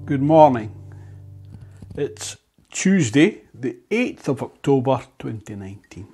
Good morning. It's Tuesday, the 8th of October 2019.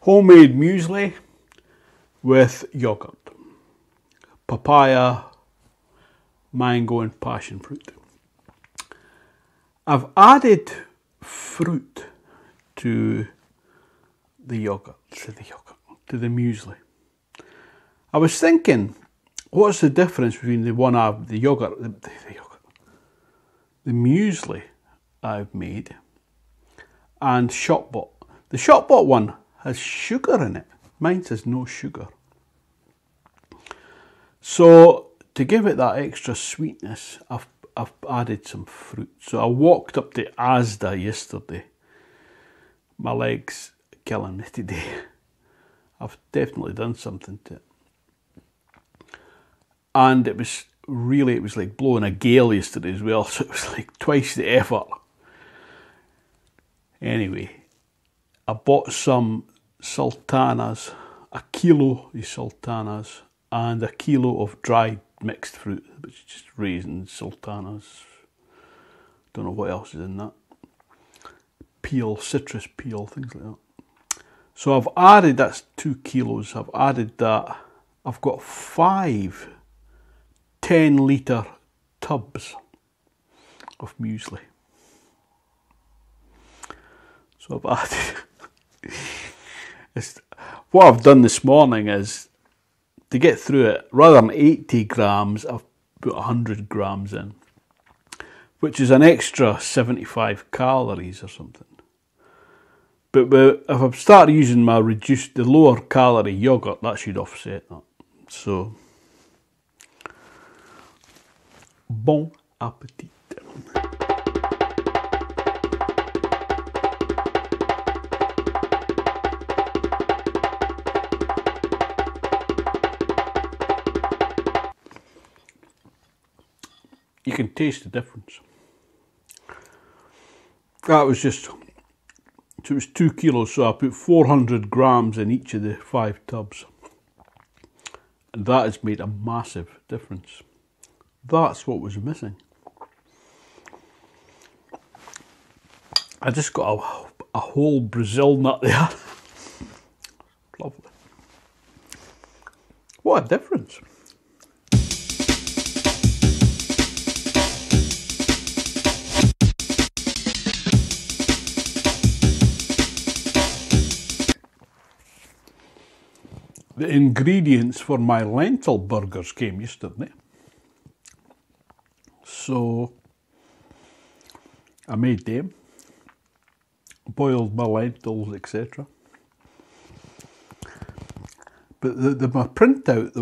Homemade muesli with yoghurt, papaya, mango and passion fruit. I've added fruit to the muesli. I was thinking, what's the difference between the muesli I've made and shop-bought? The shop-bought one has sugar in it. Mine says no sugar. So to give it that extra sweetness, I've added some fruit. So I walked up to Asda yesterday. My leg's killing me today. I've definitely done something to it. And it was like blowing a gale yesterday as well, so it was like twice the effort. Anyway, I bought some sultanas, a kilo of sultanas, and a kilo of dried mixed fruit, which is just raisins, sultanas, don't know what else is in that, peel, citrus peel, things like that. So I've added, that's 2 kilos, I've added that. I've got 5 10-litre tubs of muesli. So I've added, what I've done this morning is, to get through it, rather than 80 grams, I've put 100 grams in, which is an extra 75 calories or something. But if I've started using the lower calorie yogurt, that should offset that. So, bon appetit. You can taste the difference. That was just, so it was 2 kilos, so I put 400 grams in each of the 5 tubs. And that has made a massive difference. That's what was missing. I just got a whole Brazil nut there. Lovely. What a difference. The ingredients for my lentil burgers came yesterday. So I made them, boiled my lentils, etc. But my printout,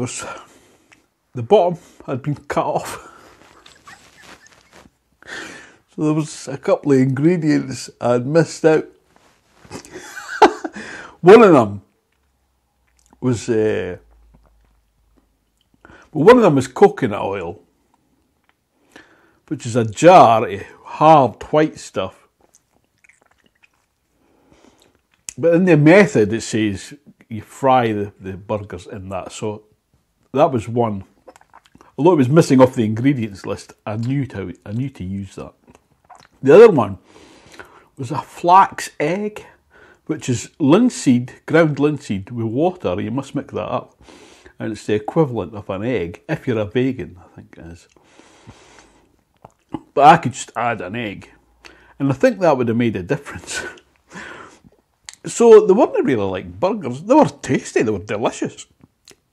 the bottom had been cut off. So there was a couple of ingredients I'd missed out. One of them was coconut oil, which is a jar of hard white stuff. But in the method it says you fry the burgers in that. So that was one. Although it was missing off the ingredients list, I knew to use that. The other one was a flax egg, which is linseed, ground linseed with water. You must mix that up. And it's the equivalent of an egg, if you're a vegan, I think it is. But I could just add an egg. And I think that would have made a difference. So they weren't really like burgers. They were tasty, they were delicious.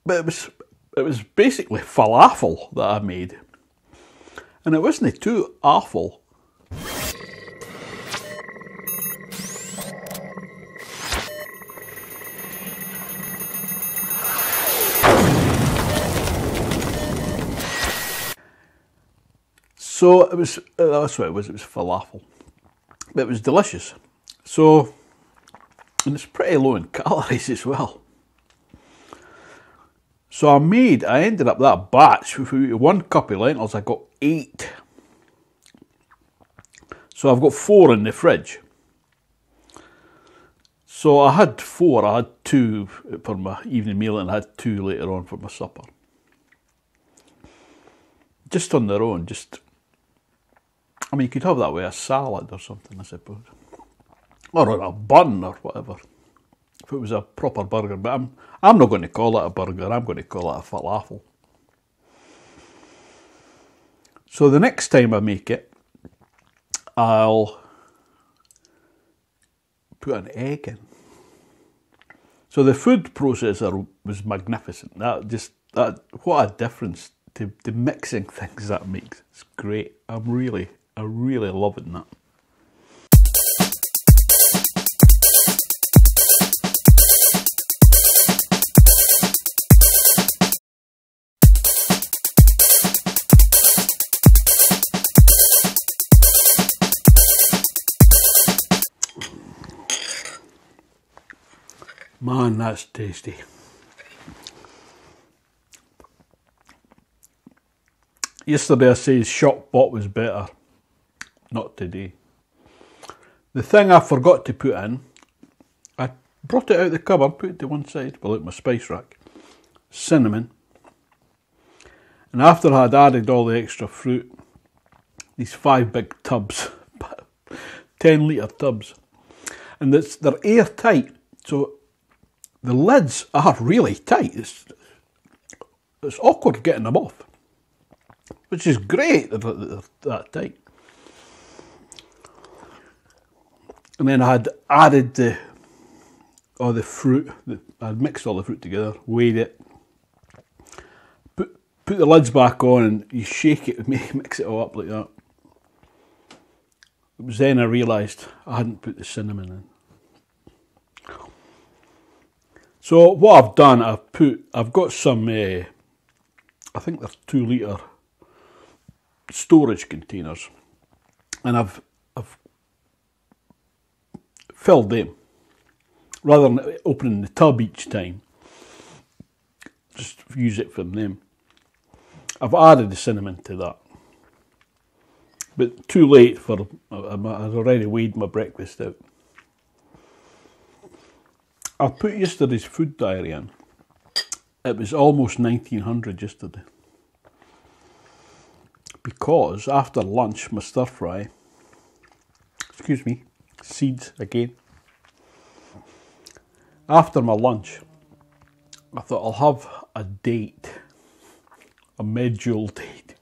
But it was basically falafel that I made. And it wasn't too awful. So that's what it was falafel. But it was delicious. So, and it's pretty low in calories as well. So I ended up that batch, with 1 cup of lentils, I got 8. So I've got 4 in the fridge. So I had 4, I had 2 for my evening meal and I had 2 later on for my supper. Just on their own, just I mean, you could have that with a salad or something, I suppose. Or on a bun or whatever. If it was a proper burger. But I'm not going to call it a burger, I'm going to call it a falafel. So the next time I make it, I'll put an egg in. So the food processor was magnificent. What a difference to mixing things that makes. It's great. I'm really loving that. Man, that's tasty. Yesterday I said shop bought was better. Not today. The thing I forgot to put in, I brought it out of the cupboard, put it to one side, well, out my spice rack. Cinnamon. And after I had added all the extra fruit, these 5 big tubs, 10 litre tubs, and they're airtight, so the lids are really tight. It's awkward getting them off, which is great that they're that tight. And then I had added the fruit. I'd mixed all the fruit together, weighed it, put the lids back on, and you shake it, mix it all up like that. It was then I realised I hadn't put the cinnamon in. So what I've done, I've got some, I think they're 2 litre storage containers, and I've filled them. Rather than opening the tub each time, just use it from them. I've added the cinnamon to that. But too late I'd already weighed my breakfast out. I put yesterday's food diary in. It was almost 1900 yesterday. Because after lunch, my stir fry, seeds again. After my lunch, I thought I'll have a date, a medjool date.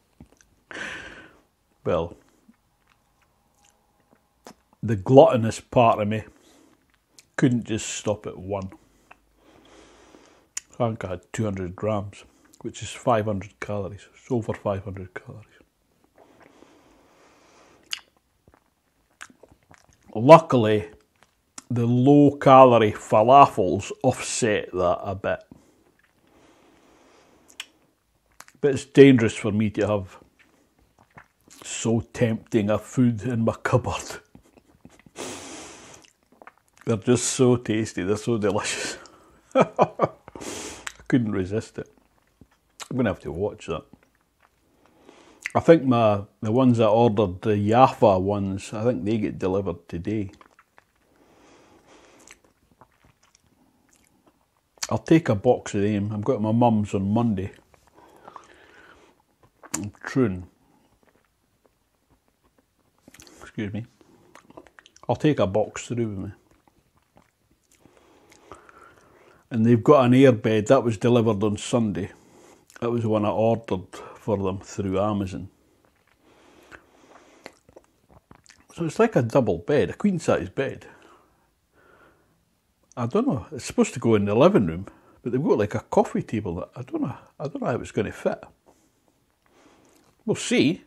Well, the gluttonous part of me couldn't just stop at one. I think I had 200 grams, which is 500 calories. It's over 500 calories. Luckily, the low-calorie falafels offset that a bit. But it's dangerous for me to have so tempting a food in my cupboard. They're just so tasty, they're so delicious. I couldn't resist it. I'm going to have to watch that. I think the ones I ordered, the Jaffa ones, I think they get delivered today. I'll take a box of them. I'm going to my mum's on Monday. In Troon. Excuse me. I'll take a box through with me. And they've got an airbed that was delivered on Sunday. That was the one I ordered for them through Amazon. So it's like a double bed, a queen size bed. I don't know, it's supposed to go in the living room, but they've got like a coffee table. I don't know how it's going to fit. We'll see.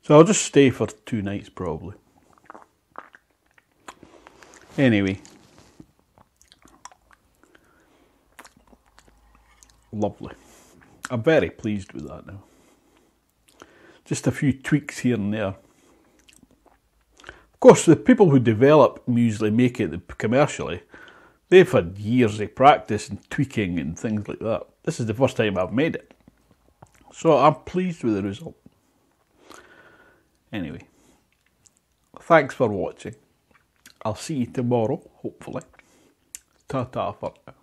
So I'll just stay for 2 nights probably. Anyway. Lovely. I'm very pleased with that now. Just a few tweaks here and there. Of course, the people who develop Muesli, make it commercially, they've had years of practice and tweaking and things like that. This is the first time I've made it. So I'm pleased with the result. Anyway, thanks for watching. I'll see you tomorrow, hopefully. Ta-ta for now.